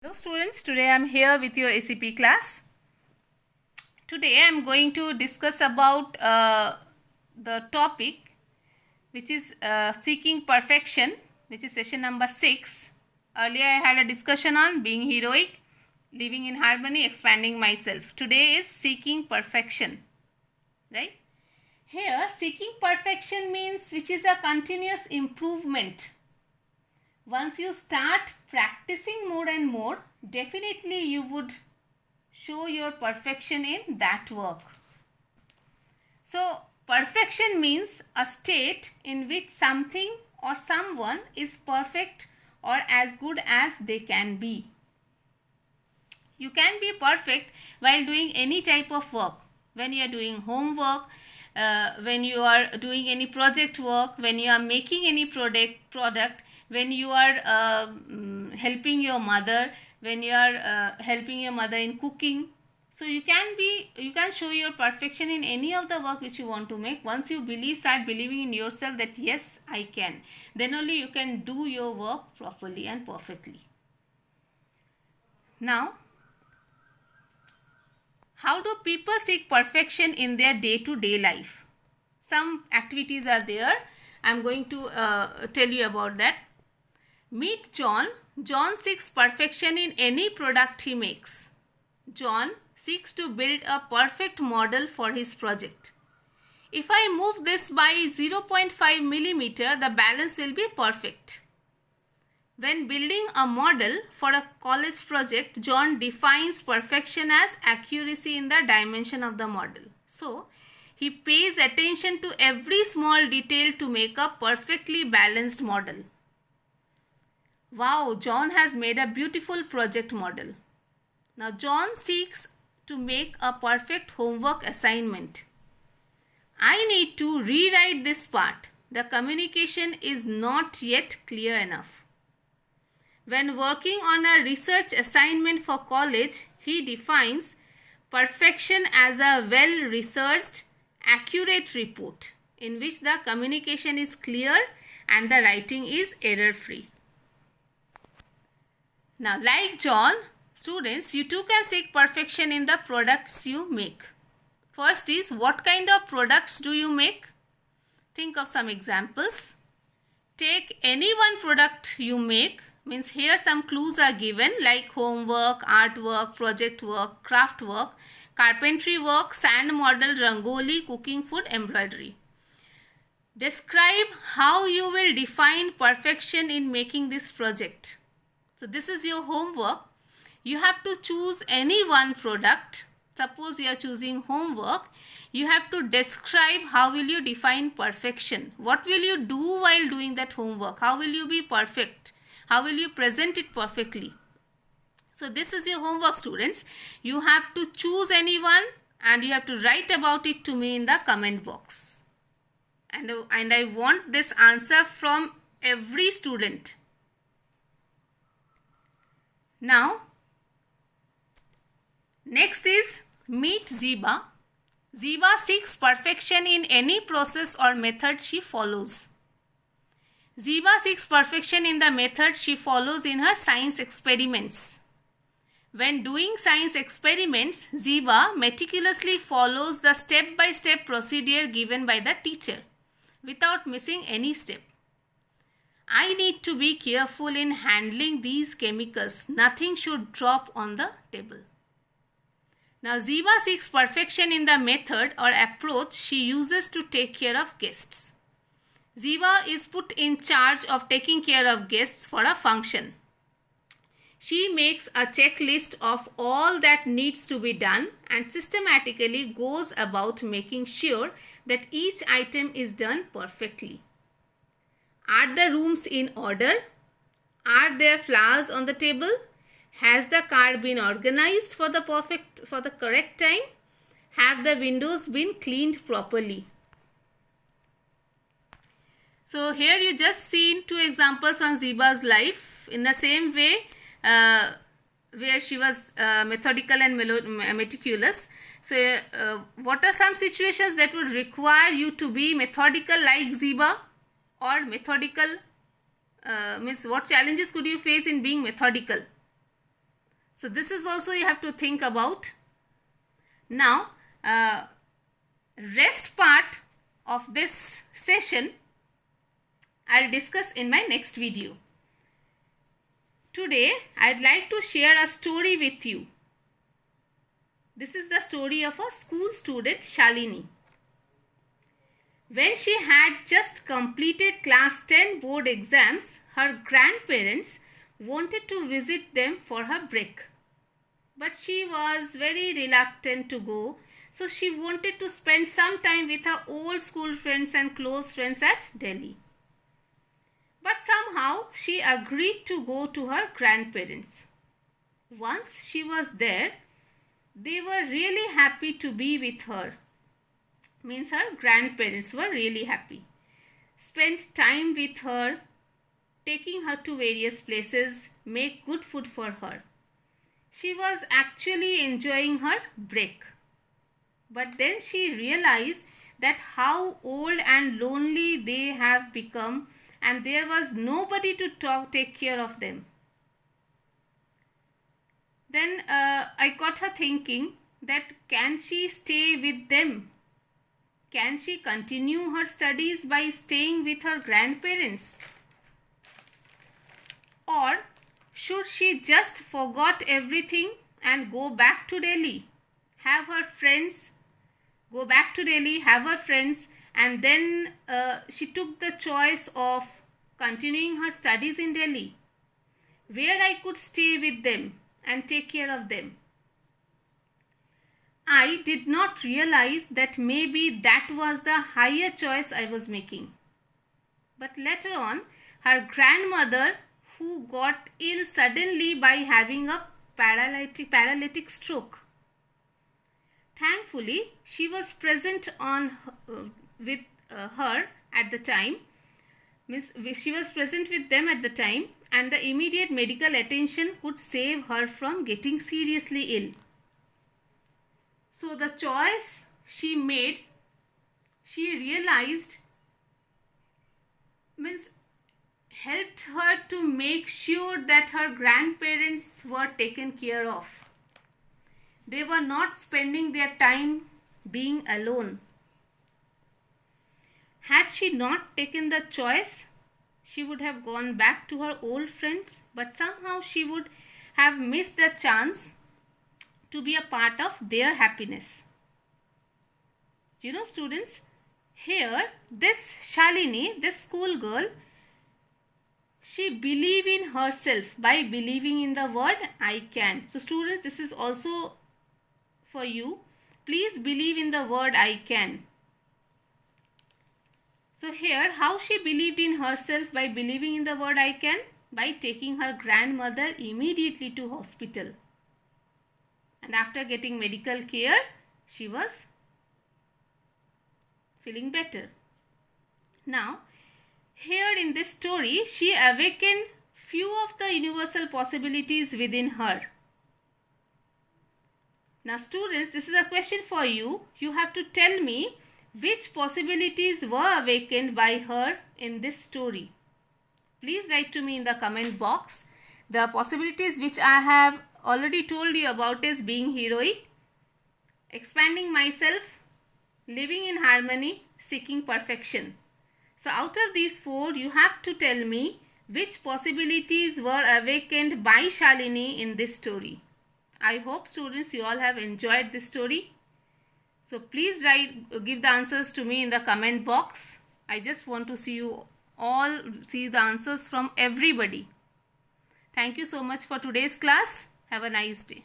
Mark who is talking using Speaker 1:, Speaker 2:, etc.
Speaker 1: Hello students, today I am here with your ACP class. Today I am going to discuss about the topic which is seeking perfection, which is session number 6. Earlier I had a discussion on being heroic, living in harmony, expanding myself. Today is seeking perfection, right? Here seeking perfection means which is a continuous improvement. Once you start practicing more and more, definitely you would show your perfection in that work. So, perfection means a state in which something or someone is perfect or as good as they can be. You can be perfect while doing any type of work. When you are doing homework, when you are doing any project work, when you are making any product, when you are helping your mother, when you are helping your mother in cooking. So you can show your perfection in any of the work which you want to make. Once you start believing in yourself that yes, I can, then only you can do your work properly and perfectly. Now, how do people seek perfection in their day-to-day life? Some activities are there. I am going to tell you about that. Meet John. John seeks perfection in any product he makes. John seeks to build a perfect model for his project. If I move this by 0.5 millimeter, the balance will be perfect. When building a model for a college project, John defines perfection as accuracy in the dimension of the model. So, he pays attention to every small detail to make a perfectly balanced model. Wow, John has made a beautiful project model. Now, John seeks to make a perfect homework assignment. I need to rewrite this part. The communication is not yet clear enough. When working on a research assignment for college, he defines perfection as a well-researched, accurate report in which the communication is clear and the writing is error-free. Now, like John, students, you too can seek perfection in the products you make. First is, what kind of products do you make? Think of some examples. Take any one product you make, means here some clues are given like homework, artwork, project work, craft work, carpentry work, sand model, rangoli, cooking food, embroidery. Describe how you will define perfection in making this project. So this is your homework. You have to choose any one product. Suppose you are choosing homework. You have to describe how will you define perfection. What will you do while doing that homework? How will you be perfect? How will you present it perfectly? So this is your homework, students. You have to choose any one and you have to write about it to me in the comment box. And I want this answer from every student. Now, next is meet Zeba. Zeba seeks perfection in any process or method she follows. Zeba seeks perfection in the method she follows in her science experiments. When doing science experiments, Zeba meticulously follows the step-by-step procedure given by the teacher without missing any step. I need to be careful in handling these chemicals. Nothing should drop on the table. Now, Zeba seeks perfection in the method or approach she uses to take care of guests. Zeba is put in charge of taking care of guests for a function. She makes a checklist of all that needs to be done and systematically goes about making sure that each item is done perfectly. Are the rooms in order? Are there flowers on the table? Has the car been organized for the correct time? Have the windows been cleaned properly? So here you just seen two examples from Zeba's life in the same way where she was methodical and meticulous. So what are some situations that would require you to be methodical like Zeba? Or methodical means what challenges could you face in being methodical? So this is also you have to think about. Now, rest part of this session I'll discuss in my next video. Today, I'd like to share a story with you. This is the story of a school student, Shalini. When she had just completed class 10 board exams, her grandparents wanted to visit them for her break. But she was very reluctant to go, so she wanted to spend some time with her old school friends and close friends at Delhi. But somehow she agreed to go to her grandparents. Once she was there, they were really happy to be with her. Means her grandparents were really happy. Spent time with her, taking her to various places, make good food for her. She was actually enjoying her break. But then she realized that how old and lonely they have become, and there was nobody to take care of them. Then I got her thinking that can she stay with them? Can she continue her studies by staying with her grandparents? Or should she just forget everything and go back to Delhi? Have her friends, go back to Delhi, have her friends, and then she took the choice of continuing her studies in Delhi, where I could stay with them and take care of them. I did not realize that maybe that was the higher choice I was making. But later on, her grandmother, who got ill suddenly by having a paralytic stroke. Thankfully, she was present with her at the time. She was present with them at the time, and the immediate medical attention could save her from getting seriously ill. So the choice she made, she realized, helped her to make sure that her grandparents were taken care of. They were not spending their time being alone. Had she not taken the choice, she would have gone back to her old friends, but somehow she would have missed the chance to be a part of their happiness. You know, students, here this Shalini, this schoolgirl, she believed in herself by believing in the word I can. So students, this is also for you. Please believe in the word I can. So here, how she believed in herself by believing in the word I can? By taking her grandmother immediately to hospital. And after getting medical care, she was feeling better. Now, here in this story, she awakened few of the universal possibilities within her. Now students, this is a question for you. You have to tell me which possibilities were awakened by her in this story. Please write to me in the comment box. The possibilities which I have already told you about is being heroic, expanding myself, living in harmony, seeking perfection. So out of these four, you have to tell me which possibilities were awakened by Shalini in this story. I hope students you all have enjoyed this story. So please give the answers to me in the comment box. I just want to see the answers from everybody. Thank you so much for today's class. Have a nice day.